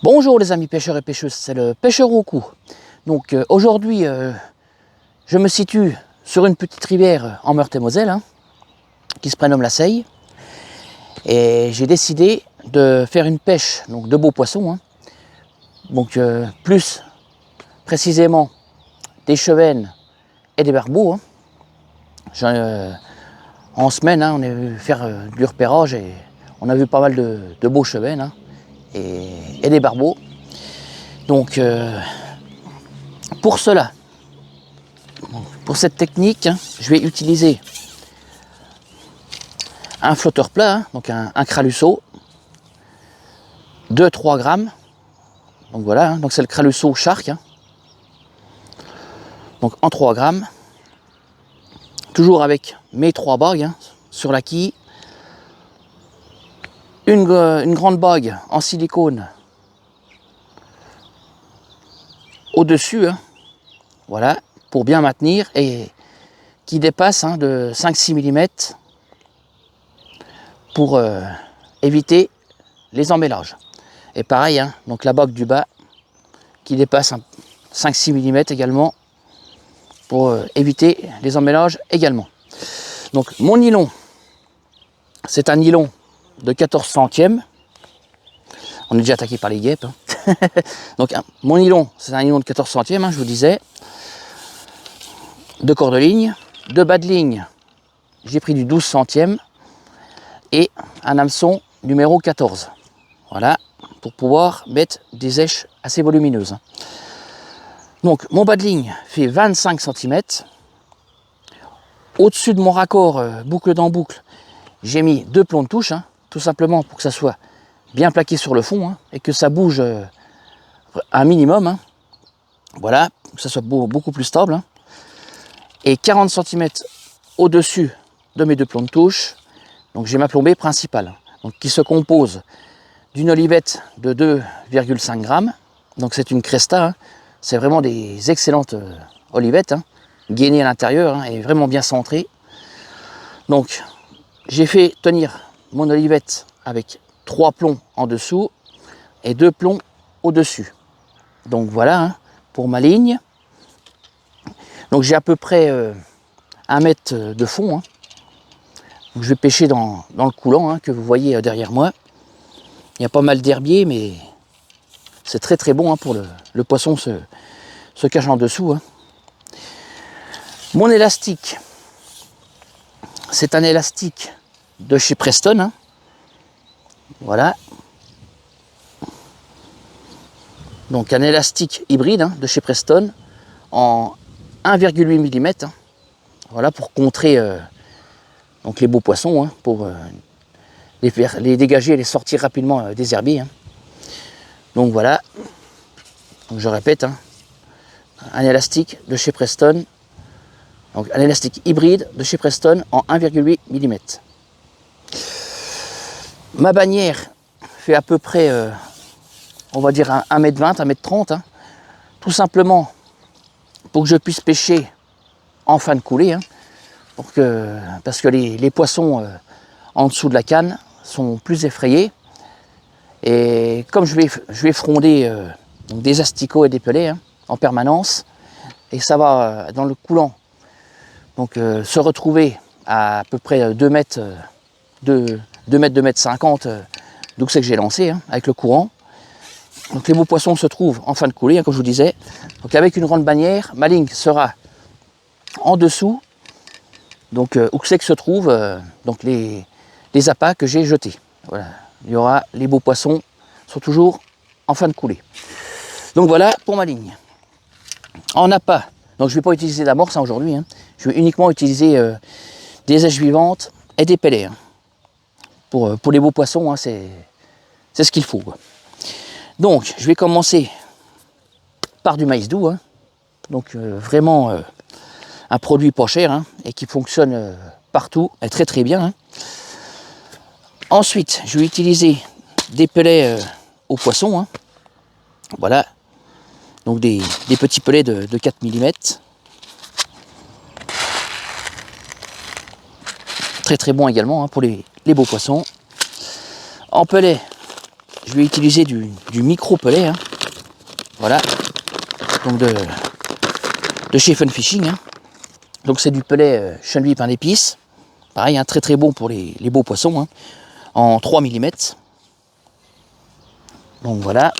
Bonjour les amis pêcheurs et pêcheuses, c'est le pêcheur au cou. Donc aujourd'hui, je me situe sur une petite rivière en Meurthe-et-Moselle, qui se prénomme la Seille. Et j'ai décidé de faire une pêche donc, de beaux poissons. Donc plus précisément des chevennes et des barbeaux. En semaine, on est venu faire du repérage et on a vu pas mal de beaux chevennes et des barbeaux. Donc pour cela, pour cette technique, je vais utiliser un flotteur plat, donc un Kralusso, 2-3 grammes. Donc voilà, donc c'est le Kralusso Shark. Donc en 3 grammes. Toujours avec mes 3 bagues sur la quille. Une grande bague en silicone au-dessus, voilà, pour bien maintenir et qui dépasse de 5-6 mm pour éviter les emmêlages. Et pareil, donc la bague du bas qui dépasse 5-6 mm également pour éviter les emmêlages également. Donc mon nylon, c'est un nylon de 14 centièmes. On est déjà attaqué par les guêpes. Donc mon nylon, c'est un nylon de 14 centièmes, je vous disais. 2 corps de ligne, 2 bas de ligne, j'ai pris du 12 centièmes et un hameçon numéro 14. Voilà, pour pouvoir mettre des èches assez volumineuses. Donc mon bas de ligne fait 25 cm. Au-dessus de mon raccord boucle dans boucle, j'ai mis 2 plombs de touche, tout simplement pour que ça soit bien plaqué sur le fond et que ça bouge un minimum. Voilà, que ça soit beaucoup plus stable. Et 40 cm au-dessus de mes 2 plombs de touche, donc j'ai ma plombée principale, donc qui se compose d'une olivette de 2,5 grammes. Donc c'est une Cresta, c'est vraiment des excellentes olivettes, gainées à l'intérieur et vraiment bien centrées. Donc j'ai fait tenir mon olivette avec 3 plombs en dessous et 2 plombs au-dessus. Donc voilà pour ma ligne. Donc j'ai à peu près 1 mètre de fond. Donc, je vais pêcher dans le coulant que vous voyez derrière moi. Il y a pas mal d'herbiers, mais c'est très très bon pour le poisson se cache en dessous. Mon élastique, c'est un élastique de chez Preston. Voilà. Donc un élastique hybride de chez Preston en 1,8 mm. Voilà, pour contrer donc les beaux poissons, pour les dégager et les sortir rapidement des herbiers. Donc voilà, donc je répète, un élastique de chez Preston, donc un élastique hybride de chez Preston en 1,8 mm. Ma bannière fait à peu près, on va dire 1,20 m, 1,30 m, tout simplement pour que je puisse pêcher en fin de coulée, parce que les poissons en dessous de la canne sont plus effrayés. Et comme je vais fronder donc des asticots et des pelets en permanence, et ça va dans le coulant donc se retrouver à peu près 2 mètres, 2 mètres 50 d'où c'est que j'ai lancé avec le courant. Donc les beaux poissons se trouvent en fin de coulée, comme je vous disais. Donc avec une grande bannière, ma ligne sera en dessous, donc où c'est que se trouvent donc les appâts que j'ai jetés. Voilà. Il y aura les beaux poissons sont toujours en fin de coulée. Donc voilà pour ma ligne. En appât, donc je ne vais pas utiliser d'amorce aujourd'hui. Je vais uniquement utiliser des èches vivantes et des pellets. Pour les beaux poissons, c'est ce qu'il faut. Donc je vais commencer par du maïs doux. Donc vraiment un produit pas cher et qui fonctionne partout et très très bien. Ensuite, je vais utiliser des pellets aux poissons. Voilà, donc des petits pellets de 4 mm. Très très bon également pour les beaux poissons. En pellet, je vais utiliser du micro-pelet. Hein. Voilà. Donc de chez Fun Fishing. Hein. Donc c'est du pelet chenille pain d'épices. Pareil, hein, très très bon pour les beaux poissons. Hein. En 3 mm. Donc voilà.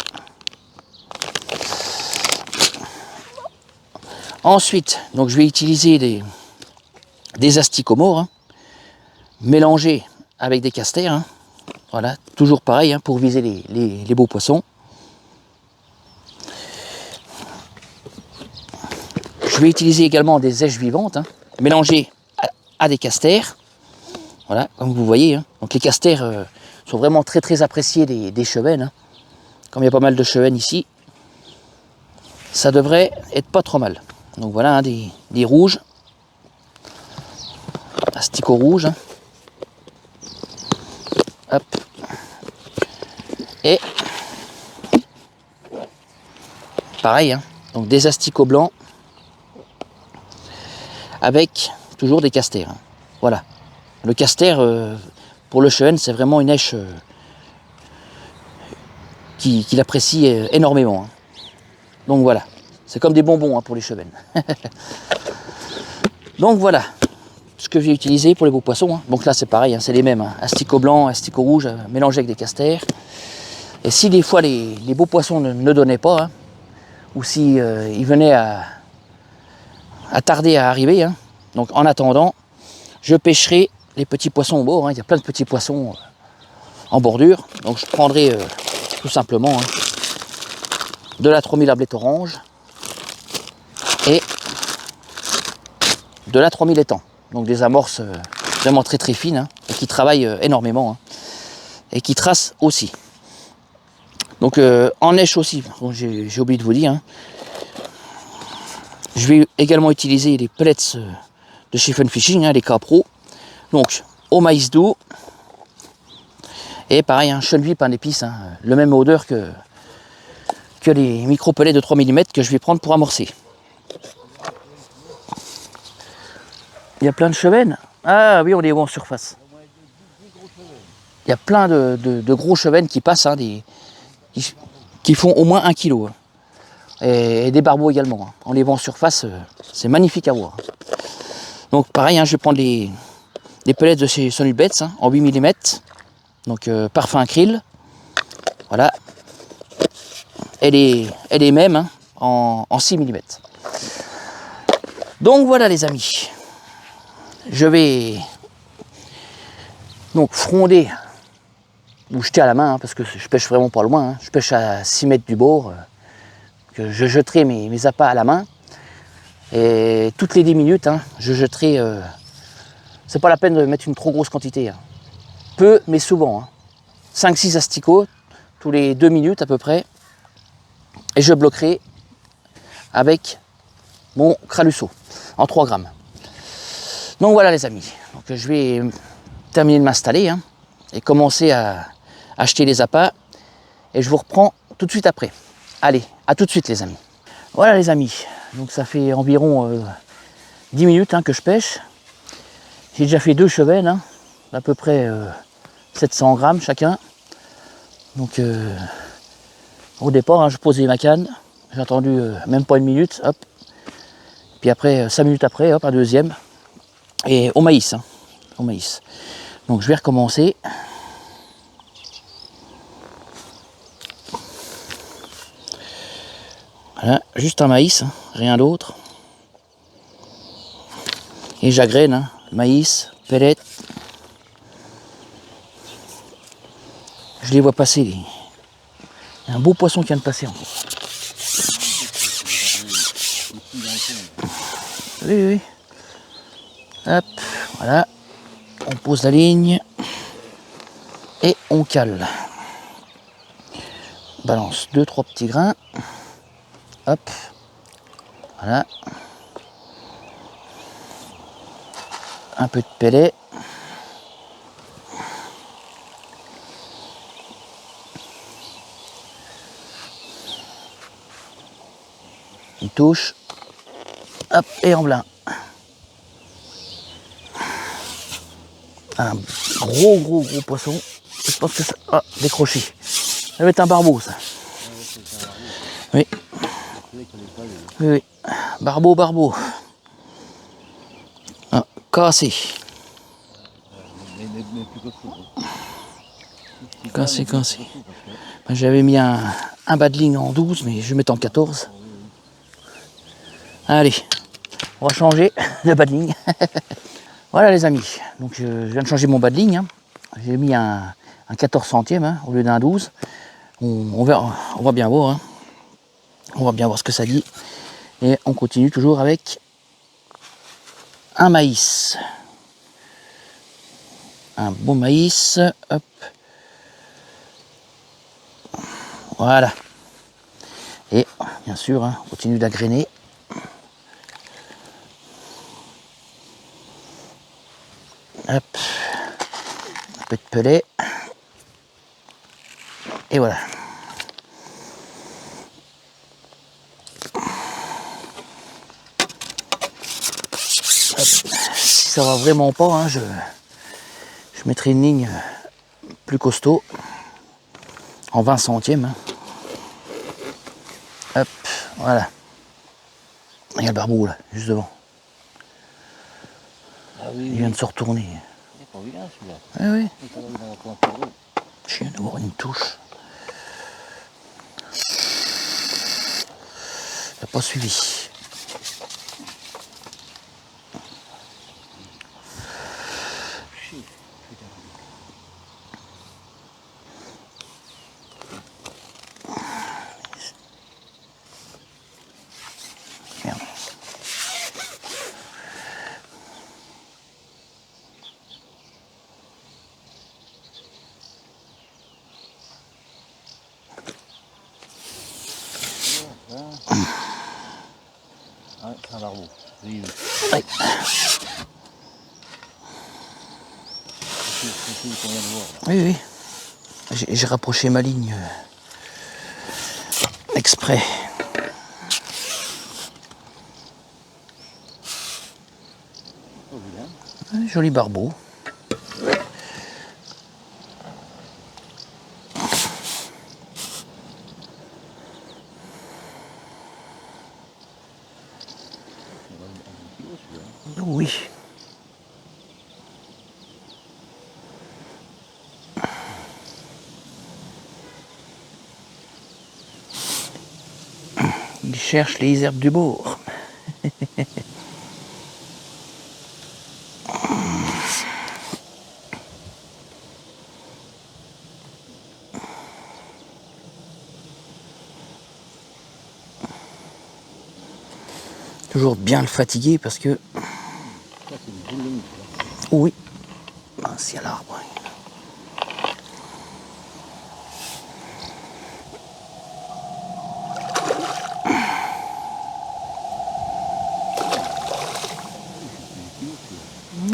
Ensuite, donc je vais utiliser des asticots morts, hein, mélangés avec des casters. Hein. Voilà, toujours pareil hein, pour viser les beaux poissons. Je vais utiliser également des èches vivantes, hein, mélangées à des casters. Voilà, comme vous voyez. Hein. Donc les casters sont vraiment très très appréciés des chevennes. Hein. Comme il y a pas mal de chevennes ici, ça devrait être pas trop mal. Donc voilà, hein, des rouges, asticots rouges. Hein. Hop. Et pareil, hein, donc des asticots blancs avec toujours des casters. Hein. Voilà. Le caster, pour le chevenne, c'est vraiment une èche qu'il apprécie énormément. Hein. Donc voilà. C'est comme des bonbons hein, pour les chevennes. Donc voilà ce que j'ai utilisé pour les beaux poissons. Hein. Donc là c'est pareil, hein, c'est les mêmes. Hein. Asticots blancs, asticots rouges, mélangés avec des casters. Et si des fois les beaux poissons ne donnaient pas, hein, ou si ils venaient à tarder à arriver, hein, donc en attendant, je pêcherai les petits poissons au bord. Hein. Il y a plein de petits poissons en bordure. Donc je prendrai tout simplement hein, de la 3000 ablette orange. Et de la 3000 étangs, donc des amorces vraiment très très fines hein, et qui travaillent énormément hein, et qui tracent aussi. Donc en èche aussi, bon, j'ai oublié de vous dire, hein, je vais également utiliser les pellets de chez Fun Fishing, hein, les K-Pro, donc au maïs doux et pareil, hein, chenille pain d'épices, hein, le même odeur que les micro pellets de 3 mm que je vais prendre pour amorcer. Il y a plein de chevennes. Ah oui, on les voit en surface. Il y a plein de gros chevennes qui passent, hein, qui font au moins 1 kg. Hein. Et des barbeaux également. Hein. On les voit en surface, c'est magnifique à voir. Donc pareil, hein, je vais prendre les pellets de chez Sonubets hein, en 8 mm. Donc parfum acryl. Voilà. Elle est même hein, en 6 mm. Donc voilà les amis. Je vais donc fronder ou jeter à la main, hein, parce que je pêche vraiment pas loin. Hein. Je pêche à 6 mètres du bord. Que je jetterai mes appâts à la main. Et toutes les 10 minutes, hein, je jetterai. C'est pas la peine de mettre une trop grosse quantité. Hein. Peu, mais souvent. Hein. 5-6 asticots, tous les 2 minutes à peu près. Et je bloquerai avec mon Kralusso en 3 grammes. Donc voilà les amis, donc, je vais terminer de m'installer hein, et commencer à acheter les appâts et je vous reprends tout de suite après. Allez, à tout de suite les amis. Voilà les amis, donc ça fait environ 10 minutes hein, que je pêche. J'ai déjà fait 2 chevennes, hein, d'à peu près 700 grammes chacun. Donc au départ, hein, je posais ma canne, j'ai attendu même pas 1 minute, hop. Puis après, 5 minutes après, hop, un deuxième. Et au maïs, hein, au maïs. Donc je vais recommencer. Voilà, juste un maïs, hein, rien d'autre. Et j'agrène, hein, maïs, pellet. Je les vois passer. Il y a un beau poisson qui vient de passer encore. Oui, oui. Hop, voilà. On pose la ligne. Et on cale. Balance 2-3 petits grains. Hop. Voilà. Un peu de pellet. Une touche. Hop, et en blanc. Un gros poisson. Je pense que ça va décrocher. Ça va être un barbeau, ça. Oui. Oui, oui. Barbeau. Ah, cassé. Cassé. J'avais mis un bas de ligne en 12, mais je vais mettre en 14. Allez, on va changer de bas de ligne. Voilà les amis, donc je viens de changer mon bas de ligne. Hein. J'ai mis un 14 centièmes hein, au lieu d'un 12. On verra, on va bien voir. Hein. On va bien voir ce que ça dit. Et on continue toujours avec un maïs. Un bon maïs. Hop. Voilà. Et bien sûr, hein, on continue d'agréner. Hop. Un peu de pellet. Et voilà. Hop. Si ça va vraiment pas, hein, je mettrai une ligne plus costaud en 20 centièmes. Hein. Hop, voilà. Il y a le barbeau là, juste devant. Ah oui, Il vient de se retourner. Il n'est pas vilain celui-là. Oui, oui. Il est dans la pointe d'eau. Je viens d'avoir une touche. Il n'a pas suivi. Merde. Ah, c'est un barbeau. Oui, oui. Oui. C'est celui qu'on vient de voir. Là. Oui, oui. J'ai rapproché ma ligne exprès. Pas vilain. Un joli barbeau. Oui. Il cherche les herbes du bord. Toujours bien le fatiguer parce que... Ça, c'est une boule de mouche. Oui. Ah, c'est à l'arbre.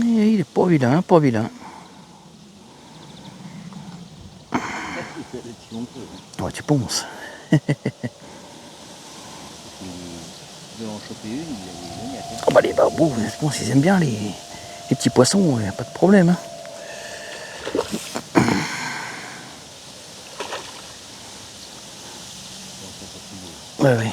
Il est pas vilain, pas vilain. Ouais, tu penses. Il veut en choper une, il est génial. Ah bah les barbeaux, je pense qu'ils aiment bien les petits poissons, il n'y a pas de problème. Hein. Ouais, ouais.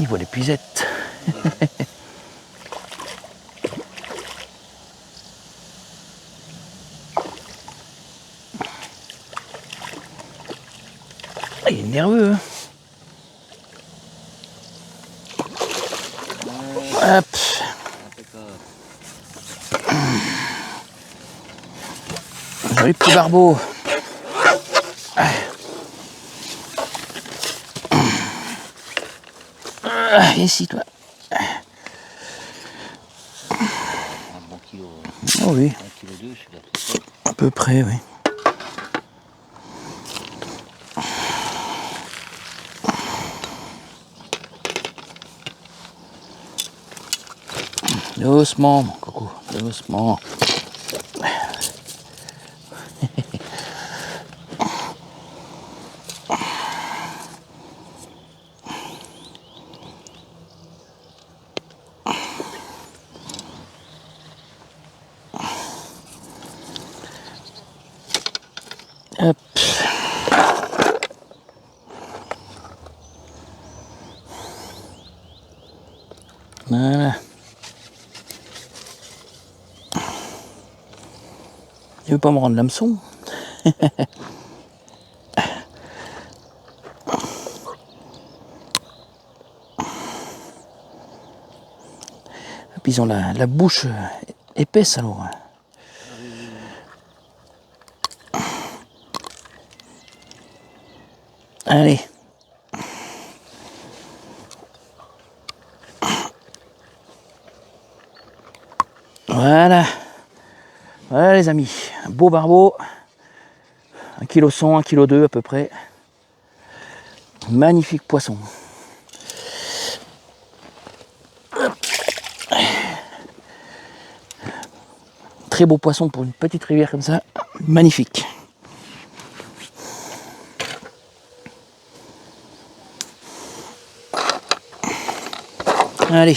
Il voit l'épuisette. Il est nerveux. Hein. Hop. Joli petit barbeau. Ici, toi. Un bon kilo. Oh oui. 1,2 kg celui-là. À peu près, oui. Doucement, mon coco. doucement. Hop. Voilà. Il veut pas me rendre l'hameçon. Puis ils ont la bouche épaisse alors. Allez. Voilà. Voilà les amis. Un beau barbeau. 1,1 kg, 1,2 kg à peu près. Magnifique poisson. Très beau poisson pour une petite rivière comme ça. Magnifique. Allez,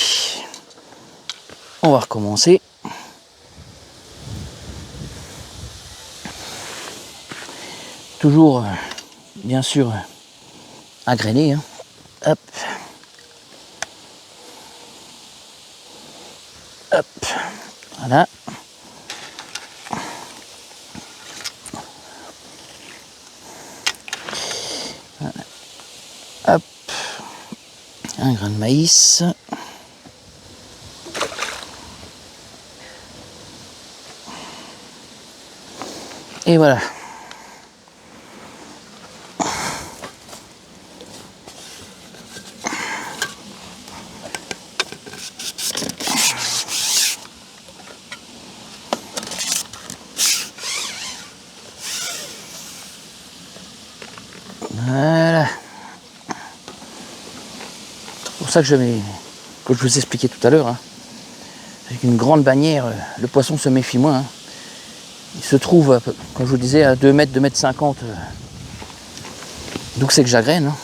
on va recommencer. Toujours, bien sûr, à grainer. Hein. Hop. Hop. Voilà. Voilà. Hop. Un grain de maïs. Et voilà. Voilà. C'est pour ça que comme je vous expliquais tout à l'heure, hein, avec une grande bannière, le poisson se méfie moins. Hein. Il se trouve, comme je vous disais, à 2 mètres, 2,50 m. D'où c'est que j'agraine. Hein.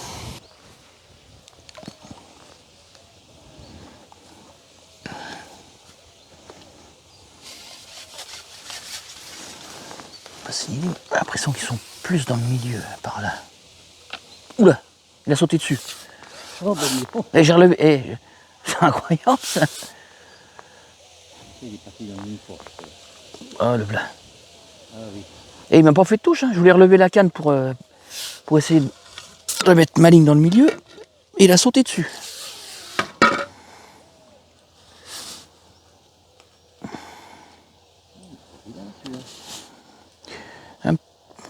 J'ai l'impression qu'ils sont plus dans le milieu, par là. Oula, il a sauté dessus. Oh, ben non. Et j'ai relevé. C'est incroyable ça. Il est parti dans une fois. Oh le blanc. Ah oui. Et il m'a pas fait de touche. Hein. Je voulais relever la canne pour essayer de mettre ma ligne dans le milieu. Et il a sauté dessus.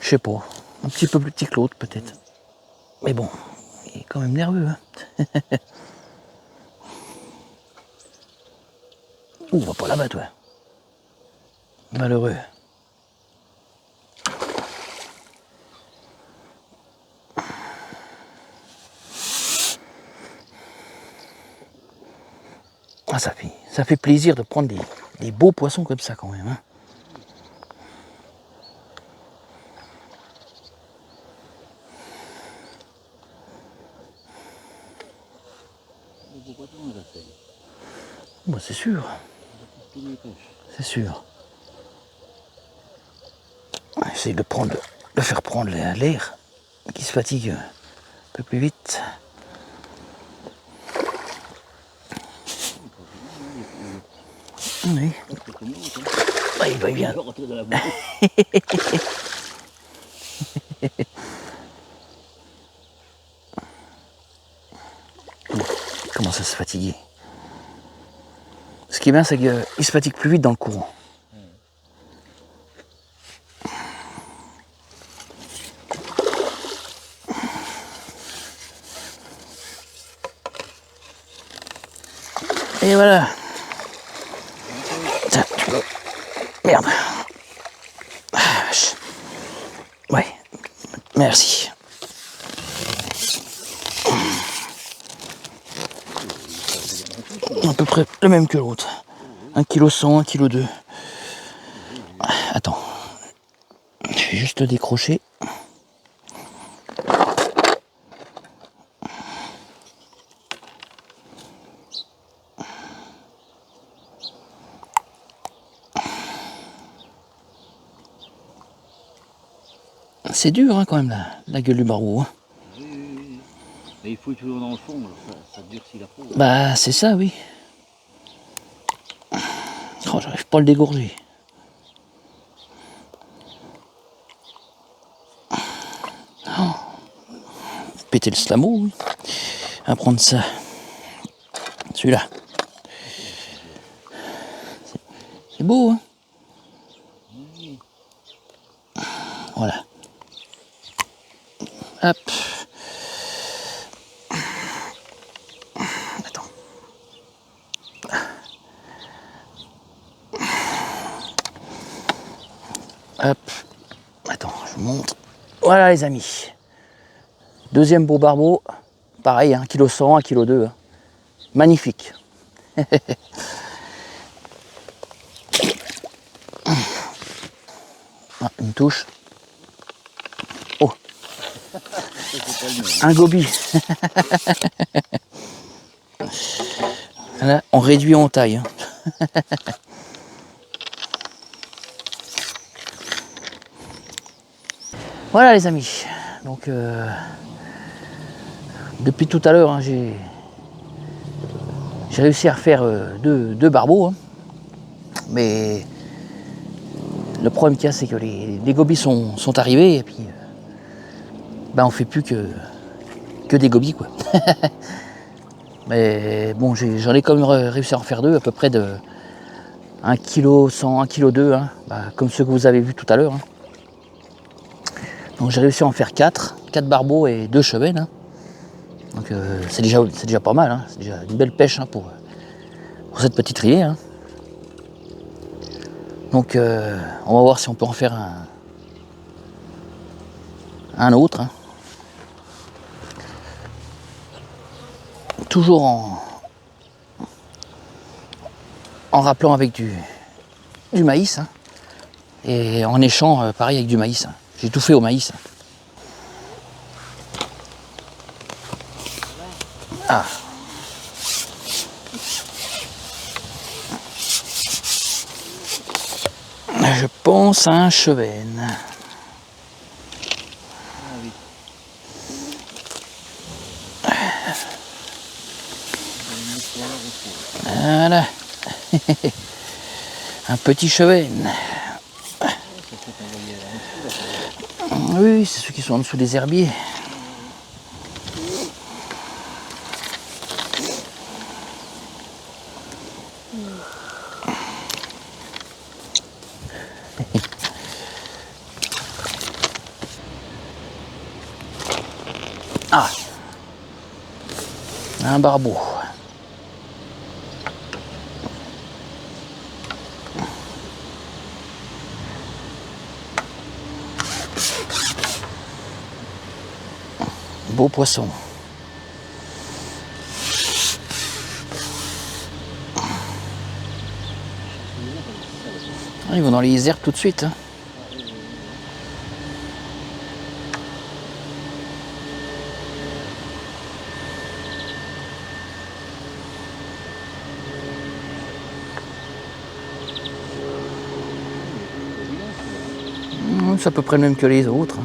Je sais pas. Un petit peu plus petit que l'autre peut-être. Mais bon, il est quand même nerveux. Hein. Ouh, va pas là-bas toi. Malheureux. Ah, ça fait plaisir de prendre des beaux poissons comme ça quand même. Hein. Bon, c'est sûr. C'est sûr. J'essaie de faire prendre l'air, qui se fatigue un peu plus vite. Oui. Ah, il va bien. Il commence à se fatiguer. Ce qui est bien, c'est qu'il se fatigue plus vite dans le courant. Et voilà. Tiens. Merde. Ah, vache. Ouais. Merci. À peu près le même que l'autre. 1,1 kg, 1,2 kg. Attends. Je vais juste le décrocher. C'est dur hein, quand même la gueule du barbeau. Hein. Oui. Et il faut toujours dans le fond, alors ça durcit la peau. Bah c'est ça oui. Oh, j'arrive pas à le dégorger. Oh. Péter le slamo, oui. On va prendre ça. Celui-là. C'est beau, hein. Voilà. Hop. Attends. Hop. Attends, je vous montre. Voilà les amis. Deuxième beau barbeau. Pareil, 1,1 kg, 1,2 kg. Hein. Magnifique. Ah, une touche. Oh. Un gobi. Là, on réduit en taille. Hein. Voilà les amis. Donc depuis tout à l'heure, hein, j'ai réussi à refaire deux barbeaux. Hein. Mais le problème qu'il y a, c'est que les gobies sont arrivés et puis ben, on fait plus que des gobies quoi. Mais bon, j'en ai quand même réussi à en faire deux, à peu près de 1,1 kg, 1,2 kg, hein, bah, comme ceux que vous avez vus tout à l'heure. Hein. Donc j'ai réussi à en faire 4 barbeaux et 2 chevennes. Hein. Donc c'est déjà pas mal, hein. C'est déjà une belle pêche hein, pour cette petite rivière. Hein. Donc on va voir si on peut en faire un autre. Hein. Toujours en rappelant avec du maïs. Hein. Et en échant pareil avec du maïs. Hein. J'ai tout fait au maïs. Ah. Je pense à un chevenne. Voilà. Un petit chevenne. Oui, c'est ceux qui sont en dessous des herbiers. Ah, un barbeau. Beau poisson. Ah, ils vont dans les herbes tout de suite. Hein. C'est à peu près le même que les autres.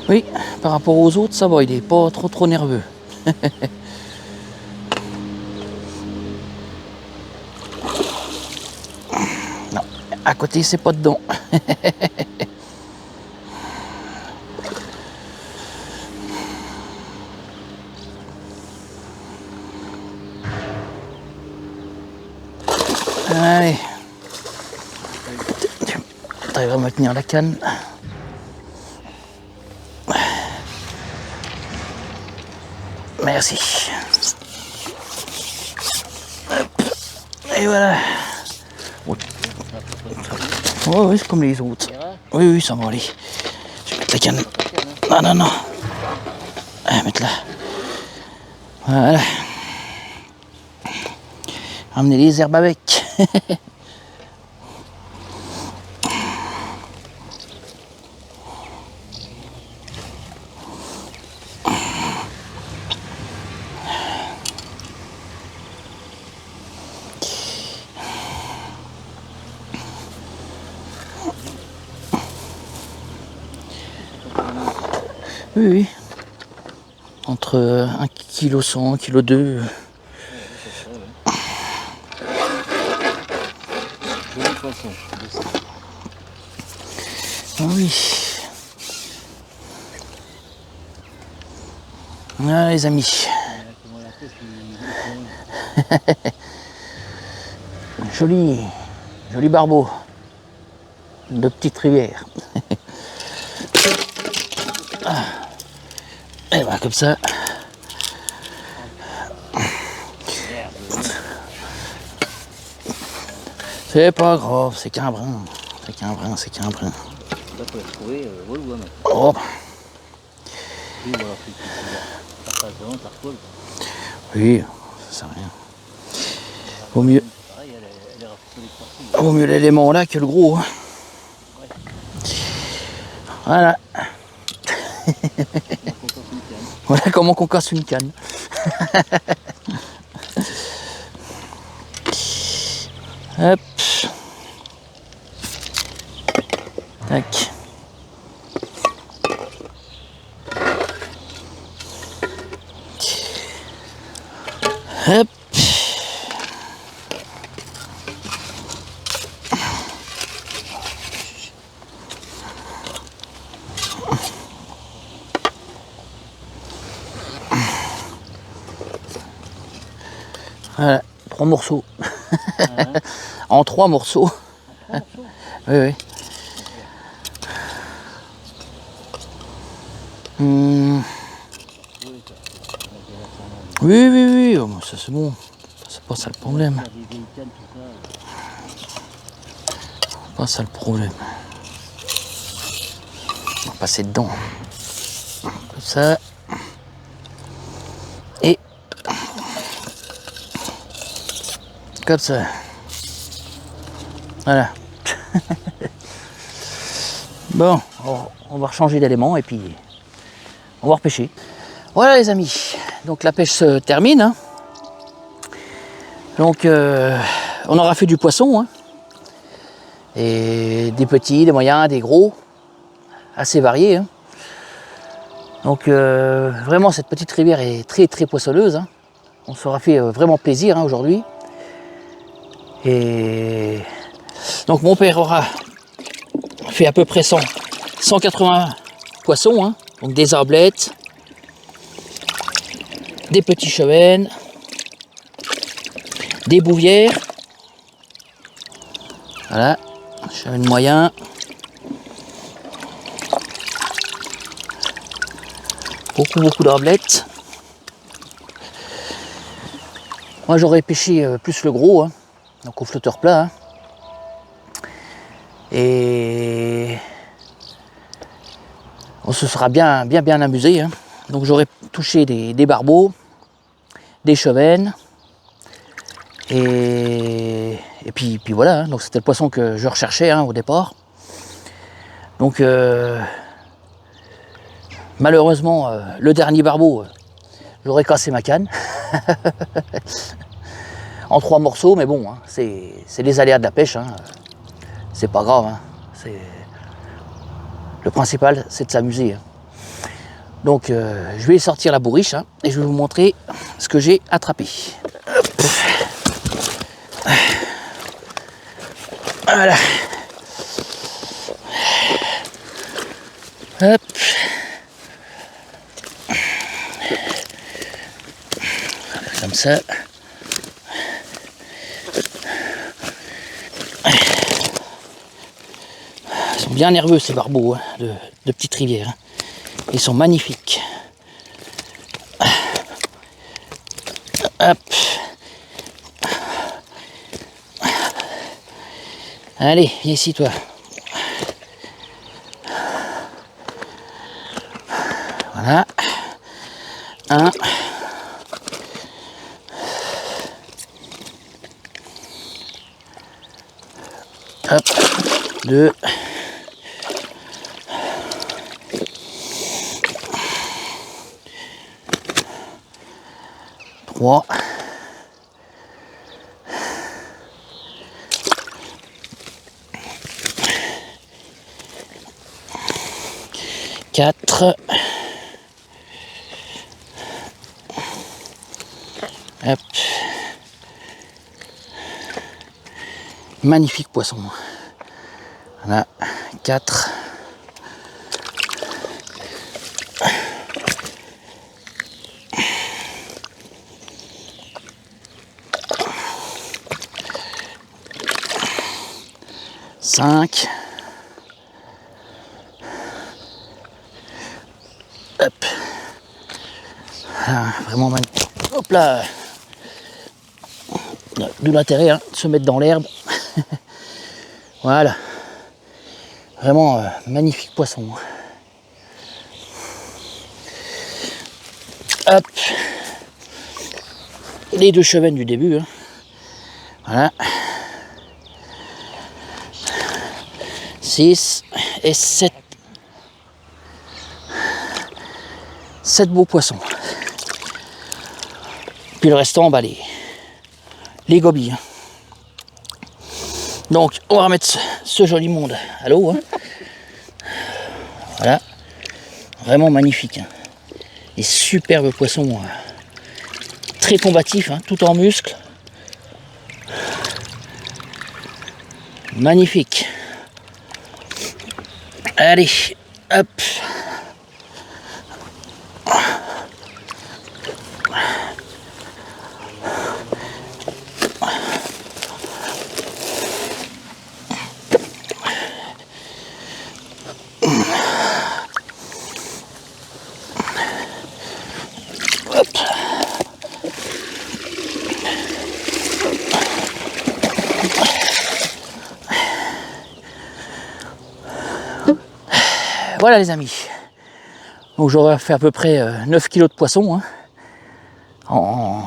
Oui, par rapport aux autres, ça va, il est pas trop nerveux. Non, à côté, c'est pas dedans. Allez. T'arrives à me tenir la canne. Merci. Hop. Et voilà. Oh, oui, c'est comme les autres. Oui, oui, ça va aller. Je vais mettre la canne. Non, non, non. Je vais mettre là. Voilà. Ramener les herbes avec. Oui, oui. Entre 1,1 kg, 1,2 kg. Joli poisson. Ah oui. Ah les amis. Joli. Joli barbeau. De petites rivières. Et voilà, comme ça. C'est pas grave, c'est qu'un brin. C'est qu'un brin, c'est qu'un brin. Là, faut les retrouver, vol ou maintenant. Oh. Oui, voilà, ça passe devant, ça recolle. Oui, ça sert à rien. Vaut mieux. Pareil, elle est rafraîchie partout. Vaut mieux l'élément là que le gros. Hein. Voilà. Voilà comment on casse une canne. Hop. Tac. Hop. Voilà, 3 morceaux. En 3 morceaux. Oui, oui. Oui, oui, oui, oh, ça c'est bon. C'est pas ça le problème. Pas ça le problème. On va passer dedans. Comme ça. Et comme ça. Voilà. Bon, on va rechanger d'éléments et puis on va repêcher. Voilà les amis, donc la pêche se termine. Hein. Donc on aura fait du poisson. Hein. Et des petits, des moyens, des gros, assez variés. Hein. Donc vraiment cette petite rivière est très très poissonneuse. Hein. On s'aura fait vraiment plaisir hein, aujourd'hui. Et donc mon père aura fait à peu près 180 poissons, hein. Donc des arblettes, des petits chevennes, des bouvières, voilà, chevenne moyen, beaucoup d'arblettes. Moi j'aurais pêché plus le gros, hein, donc au flotteur plat. Hein. Et on se sera bien amusé. Hein. Donc j'aurais touché des barbeaux, des chevennes. Et puis voilà, hein. Donc c'était le poisson que je recherchais hein, au départ. Donc malheureusement, le dernier barbeau, j'aurais cassé ma canne. En 3 morceaux, mais bon, hein, c'est les aléas de la pêche. Hein. C'est pas grave. Hein. Le principal, c'est de s'amuser. Hein. Donc je vais sortir la bourriche hein, et je vais vous montrer ce que j'ai attrapé. Hop. Voilà. Hop. Comme ça. bien nerveux ces barbeaux hein, de petites rivières. Hein. Ils sont magnifiques. Hop. Allez, viens ici toi. Voilà. 1. Hop. 2. 3. 4. Hop. Magnifique poisson. Voilà, 4. Cinq. Hop. Ah, vraiment magnifique. Hop là. D'où l'intérêt hein, de se mettre dans l'herbe. Voilà. Vraiment magnifique poisson. Hop. Les 2 chevennes du début. Hein. Voilà. 6 et 7. 7 beaux poissons. Puis le restant, bah, les gobies. Hein. Donc, on va remettre ce joli monde à l'eau. Hein. Voilà. Vraiment magnifique. Hein. Et superbes poissons. Très combatifs, hein, tout en muscles. Magnifique. Allez, hop. Hop. Voilà les amis. Donc j'aurais fait à peu près 9 kg de poisson. Hein,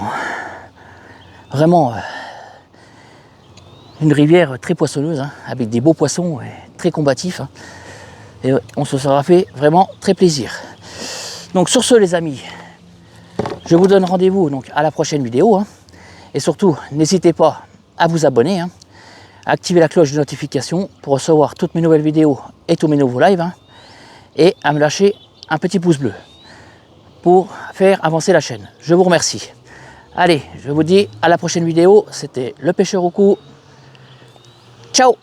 vraiment une rivière très poissonneuse, hein, avec des beaux poissons très combatifs. Hein, et on se sera fait vraiment très plaisir. Donc sur ce les amis, je vous donne rendez-vous donc à la prochaine vidéo. Hein, et surtout, n'hésitez pas à vous abonner, hein, à activer la cloche de notification pour recevoir toutes mes nouvelles vidéos et tous mes nouveaux lives. Hein, et à me lâcher un petit pouce bleu pour faire avancer la chaîne. Je vous remercie. Allez, je vous dis à la prochaine vidéo. C'était le pêcheur au cou. Ciao!